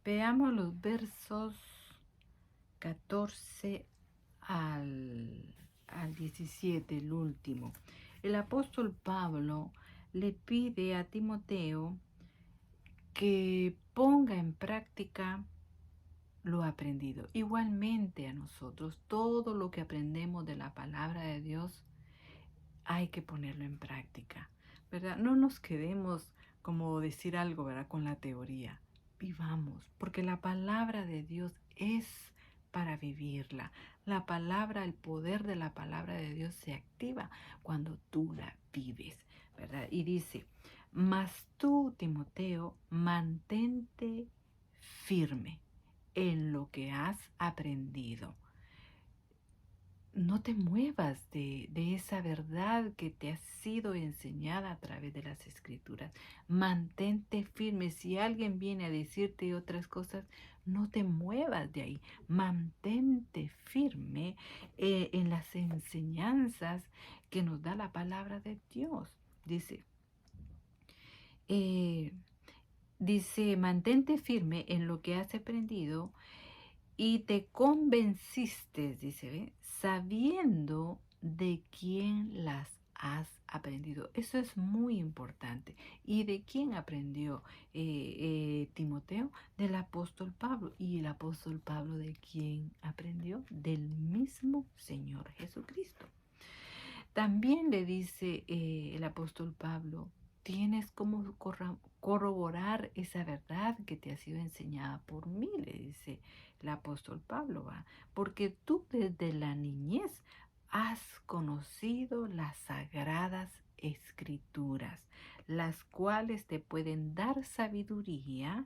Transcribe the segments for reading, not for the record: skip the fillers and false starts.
Veamos los versos 14 al 17, el último. El apóstol Pablo le pide a Timoteo que ponga en práctica lo aprendido. Igualmente a nosotros, todo lo que aprendemos de la palabra de Dios hay que ponerlo en práctica, ¿verdad? No nos quedemos, como decir algo, ¿verdad? Con la teoría. Vivamos, porque la palabra de Dios es para vivirla. La palabra, el poder de la palabra de Dios se activa cuando tú la vives, ¿verdad? Y dice, mas tú, Timoteo, mantente firme en lo que has aprendido. No te muevas de esa verdad que te ha sido enseñada a través de las escrituras. Mantente firme. Si alguien viene a decirte otras cosas, no te muevas de ahí. Mantente firme en las enseñanzas que nos da la palabra de Dios. Eh, dice, mantente firme en lo que has aprendido y te convenciste, dice, ¿ve? Sabiendo de quién las has aprendido. Eso es muy importante. ¿Y de quién aprendió Timoteo? Del apóstol Pablo. ¿Y el apóstol Pablo de quién aprendió? Del mismo Señor Jesucristo. También le dice el apóstol Pablo, tienes como corroborar esa verdad que te ha sido enseñada por mí, le dice el apóstol Pablo, ¿va? Porque tú desde la niñez has conocido las sagradas escrituras, las cuales te pueden dar sabiduría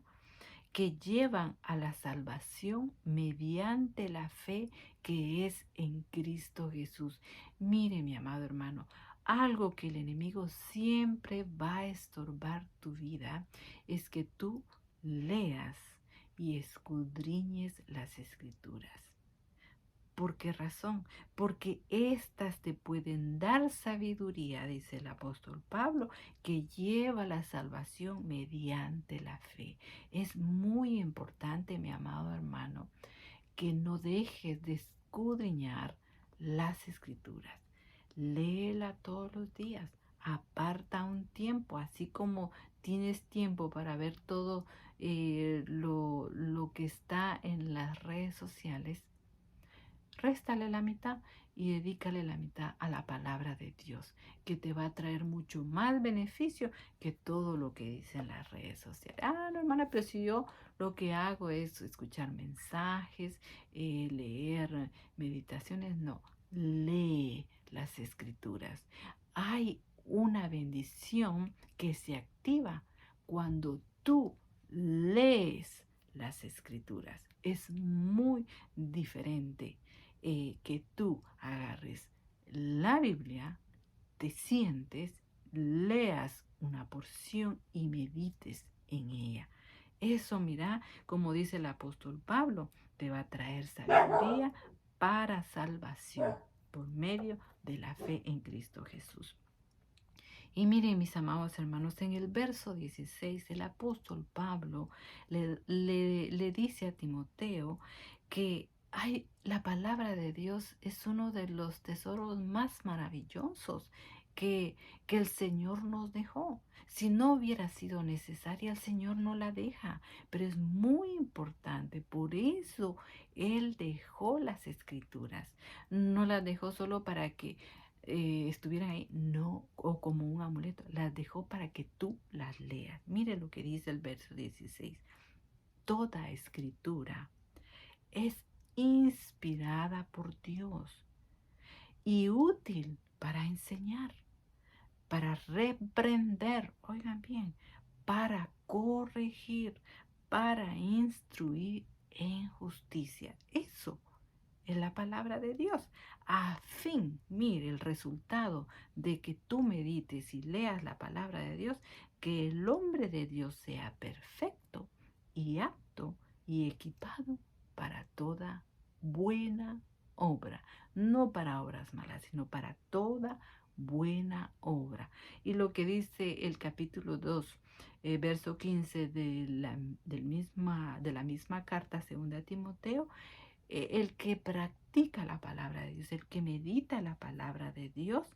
que llevan a la salvación mediante la fe que es en Cristo Jesús. Mire, mi amado hermano, algo que el enemigo siempre va a estorbar tu vida es que tú leas y escudriñes las escrituras. ¿Por qué razón? Porque éstas te pueden dar sabiduría, dice el apóstol Pablo, que lleva la salvación mediante la fe. Es muy importante, mi amado hermano, que no dejes de escudriñar las escrituras. Léela todos los días. Aparta un tiempo, así como tienes tiempo para ver todo lo que está en las redes sociales. Réstale la mitad y dedícale la mitad a la palabra de Dios, que te va a traer mucho más beneficio que todo lo que dicen las redes sociales. Ah, no, hermana, pero si yo lo que hago es escuchar mensajes, leer meditaciones, no, lee las escrituras. Hay una bendición que se activa cuando tú lees las escrituras. Es muy diferente que tú agarres la Biblia, te sientes, leas una porción y medites en ella. Eso, mira, como dice el apóstol Pablo, te va a traer sabiduría para salvación por medio de la fe en Cristo Jesús. Y miren, mis amados hermanos, en el verso 16, el apóstol Pablo le dice a Timoteo que la palabra de Dios es uno de los tesoros más maravillosos que el Señor nos dejó. Si no hubiera sido necesaria, el Señor no la deja, pero es muy importante. Por eso Él dejó las escrituras. No las dejó solo para que estuvieran ahí, no, o como un amuleto, las dejó para que tú las leas. Mire lo que dice el verso 16. Toda escritura es inspirada por Dios y útil para enseñar, para reprender, oigan bien, para corregir, para instruir en justicia. Eso es la palabra de Dios. A fin, mire el resultado de que tú medites y leas la palabra de Dios, que el hombre de Dios sea perfecto y apto y equipado para toda buena obra. No para obras malas, sino para toda buena obra. Y lo que dice el capítulo 2, verso 15 de la misma carta segunda a Timoteo, el que practica la palabra de Dios, el que medita la palabra de Dios,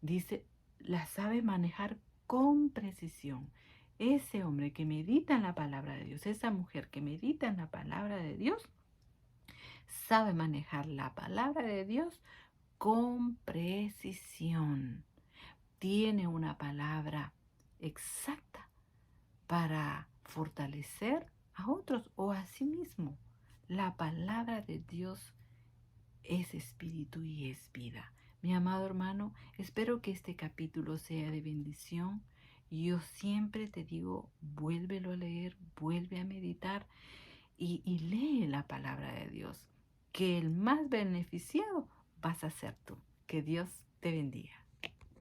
dice, la sabe manejar con precisión. Ese hombre que medita en la palabra de Dios, esa mujer que medita en la palabra de Dios, sabe manejar la palabra de Dios con precisión. Tiene una palabra exacta para fortalecer a otros o a sí mismo. La palabra de Dios es espíritu y es vida. Mi amado hermano, espero que este capítulo sea de bendición. Yo siempre te digo, vuélvelo a leer, vuelve a meditar y lee la palabra de Dios, que el más beneficiado vas a ser tú. Que Dios te bendiga.